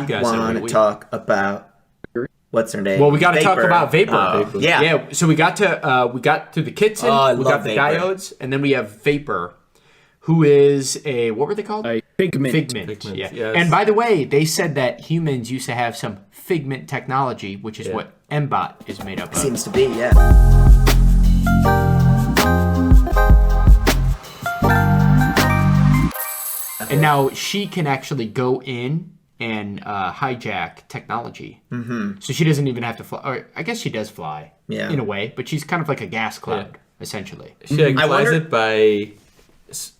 I want to talk about what's her name? Well, we got to talk Vapor. about Vapor. Oh, yeah. So we got to the Kitson. I we love got the Vapor. diodes, and then we have Vapor, who is a, what were they called? A Figment. Figment. Yeah. Yes. And by the way, they said that humans used to have some Figment technology, which is what MBot is made up of. Seems to be, yeah. And now she can actually go in and hijack technology. Mm-hmm. So she doesn't even have to fly. Or I guess she does fly in a way, but she's kind of like a gas cloud, essentially. She flies it by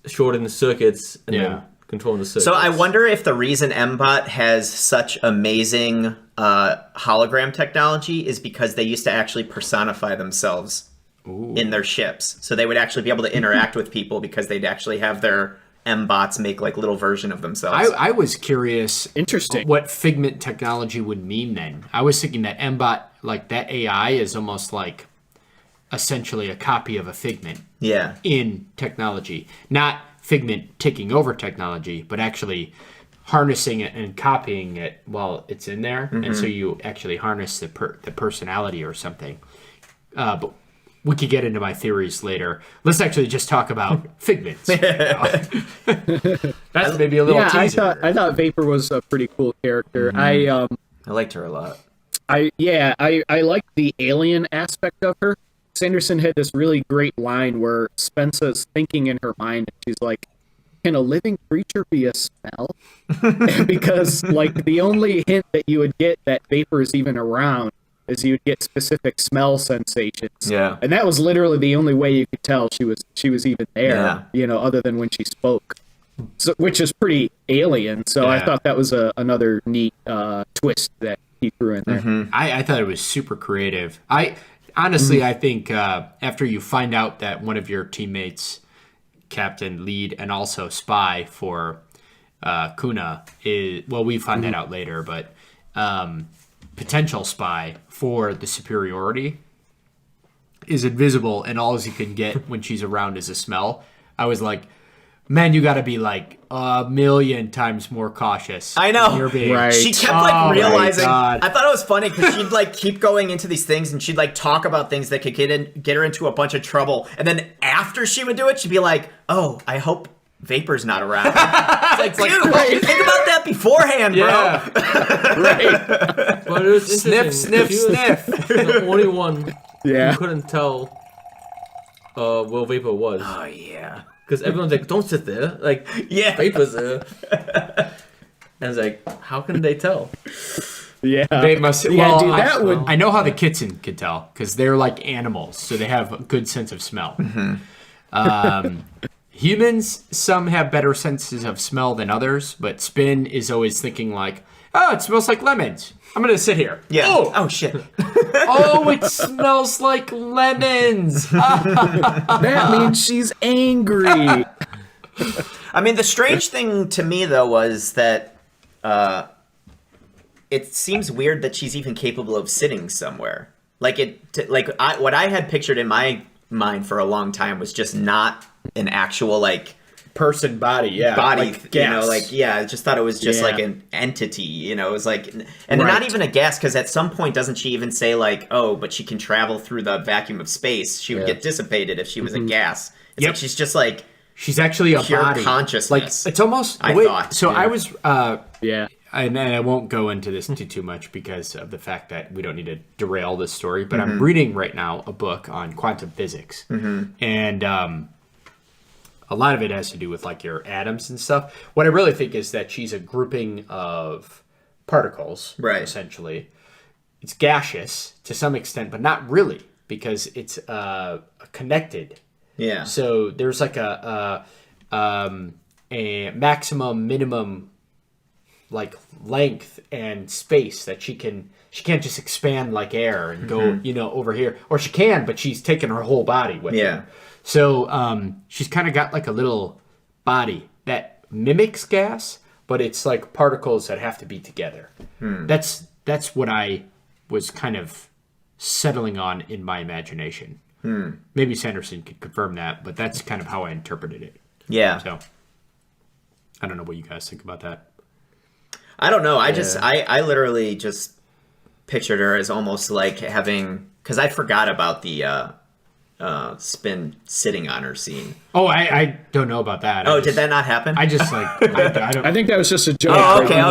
shortening the circuits and then controlling the circuits. So I wonder if the reason MBot has such amazing hologram technology is because they used to actually personify themselves in their ships. So they would actually be able to interact with people because they'd actually have their MBots make like little version of themselves. I was curious Interesting. what Figment technology would mean then. I was thinking that MBot, like that AI, is almost like essentially a copy of a Figment in technology. Not Figment taking over technology, but actually harnessing it and copying it while it's in there. Mm-hmm. And so you actually harness the personality or something. But we could get into my theories later. Let's actually just talk about Figments. That's maybe a little teaser. I thought Vapor was a pretty cool character. I liked her a lot. I liked the alien aspect of her. Sanderson had this really great line where Spence's thinking in her mind, and she's like, can a living creature be a smell? Because like the only hint that you would get that Vapor is even around is you would get specific smell sensations. Yeah. And that was literally the only way you could tell she was even there, other than when she spoke. So, which is pretty alien. So I thought that was another neat twist that he threw in there. Mm-hmm. I thought it was super creative. I think after you find out that one of your teammates, captain, lead, and also spy for Kuna is, well, we find that out later, but potential spy for the superiority is invisible, and all you can get when she's around is a smell. I was like, man, you got to be like a million times more cautious. I know. You're being, Right. She kept like realizing. God. I thought it was funny because she'd like keep going into these things and she'd like talk about things that could get her into a bunch of trouble. And then after she would do it, she'd be like, "Oh, I hope Vapor's not around." It's like, dude, think about that beforehand, bro. Right. But it was Sniff, sniff, sniff. The only one Yeah. who couldn't tell where Vapor was. Oh yeah. Because everyone's like, don't sit there. Like, Vapor's there. And it's like, how can they tell? Yeah. They must. Yeah, Well, dude, that would. I know how the Kitson could tell because they're like animals, so they have a good sense of smell. Humans, some have better senses of smell than others, but Spin is always thinking like, "Oh, it smells like lemons. I'm gonna sit here." Yeah. Oh, shit. oh, it smells like lemons. That means she's angry. I mean, the strange thing to me though was that it seems weird that she's even capable of sitting somewhere. Like what I had pictured in my mind for a long time was just not an actual like Person body, body, like gas. gas. I just thought it was just Yeah. like an entity, it was like, and Right. not even a gas, because at some point doesn't she even say like, oh, but she can travel through the vacuum of space, she would get dissipated if she was a gas. It's like she's just like She's actually a pure body. consciousness. Like it's almost. I thought. So I was. Yeah. And I won't go into this too much because of the fact that we don't need to derail this story. But I'm reading right now a book on quantum physics, and a lot of it has to do with like your atoms and stuff. What I really think is that she's a grouping of particles, Right. essentially. It's gaseous to some extent, but not really because it's connected. Yeah. So there's like a maximum, minimum, like length and space that she can't just expand like air and go, over here. Or she can, but she's taking her whole body with her. So she's kind of got like a little body that mimics gas, but it's like particles that have to be together. That's what I was kind of settling on in my imagination. Maybe Sanderson could confirm that, but that's kind of how I interpreted it. Yeah. So I don't know what you guys think about that. I don't know. I literally just pictured her as almost like having, because I forgot about the Spin sitting on her scene. Oh, I don't know about that. Did that not happen? I just like I don't. I think that was just a joke. Oh, okay.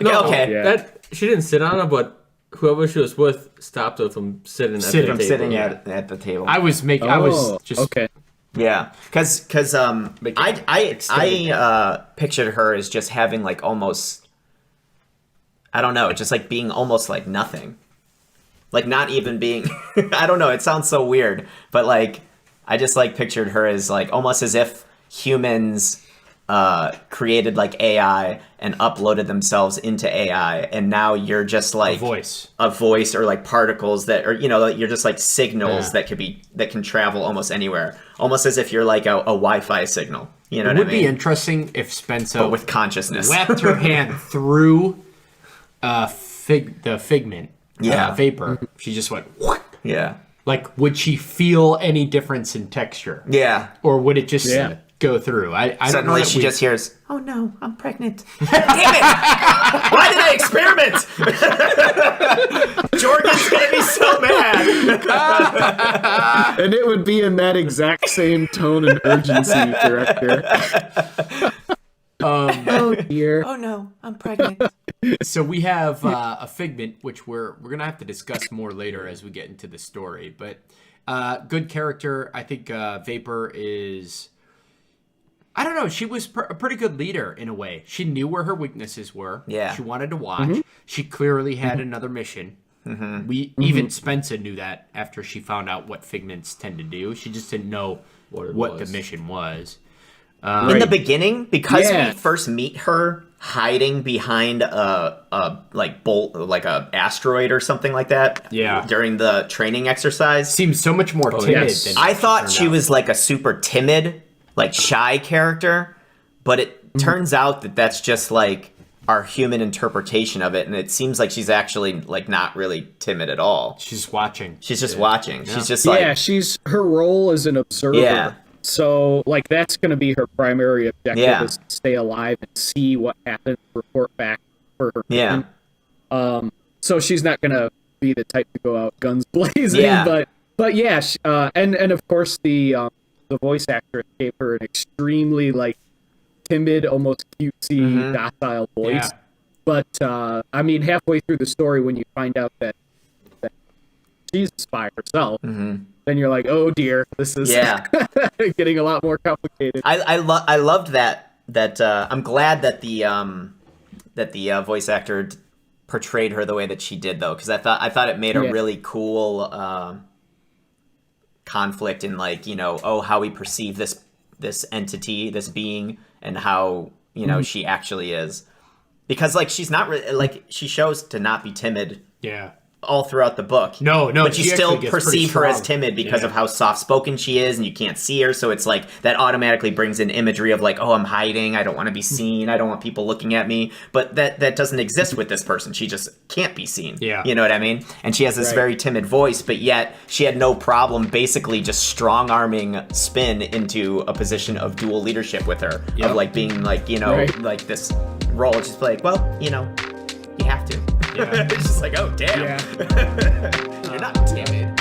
Okay. That she didn't sit on it, but whoever she was with stopped her from sitting at the table. Sitting at the table. I was just okay. Yeah, because I pictured her as just having like almost, I don't know, just like being almost like nothing, like not even being. I don't know. It sounds so weird, but like I just like pictured her as like almost as if humans created like AI and uploaded themselves into AI, and now you're just like a voice or like particles that, or you're just like signals that can travel almost anywhere, almost as if you're like a Wi-Fi signal. You know what I mean? It would be interesting if Spencer, but with consciousness, wrapped her hand through the Figment vapor. She just went what? Yeah. Like, would she feel any difference in texture? Yeah. Or would it just go through? I don't know. Suddenly she just hears, "Oh no, I'm pregnant." Damn it! Why did I experiment? Jorgen's gonna be so mad. And it would be in that exact same tone and urgency, director. Oh dear. Oh no, I'm pregnant. So we have a Figment, which we're gonna have to discuss more later as we get into the story. But good character. I think Vapor is. I don't know. She was a pretty good leader in a way. She knew where her weaknesses were. Yeah. She wanted to watch. Mm-hmm. She clearly had another mission. Mm-hmm. Even Spencer knew that after she found out what Figments tend to do. She just didn't know what the mission was. In the beginning, because we first meet her hiding behind a asteroid or something like that. Yeah. During the training exercise, seems so much more timid. Than I thought she was like a super timid, like shy character, but it turns out that that's just like our human interpretation of it, and it seems like she's actually like not really timid at all. She's watching. She's just watching. Yeah. She's just like her role as an observer. Yeah. So like that's going to be her primary objective is to stay alive and see what happens, report back for her. Yeah. So she's not going to be the type to go out guns blazing, but yeah, and of course the voice actress gave her an extremely like timid, almost cutesy, docile voice. Yeah. But I mean, halfway through the story, when you find out that she's a spy herself, then you're like, oh dear, this is getting a lot more complicated. I loved that. I'm glad that the voice actor portrayed her the way that she did, though, because I thought it made a really cool conflict in like how we perceive this entity, this being, and how she actually is, because like she's not really like, she shows to not be timid all throughout the book. No, but you still perceive her as timid because of how soft-spoken she is, and you can't see her, so it's like that automatically brings in imagery of like, oh, I'm hiding, I don't want to be seen, I don't want people looking at me, but that doesn't exist with this person. She just can't be seen. You know what I mean? And she has this very timid voice, but yet she had no problem basically just strong-arming Spin into a position of dual leadership with her, of like being like, like this role, just like, well, you have to. It's just like, oh, damn. You're not timid.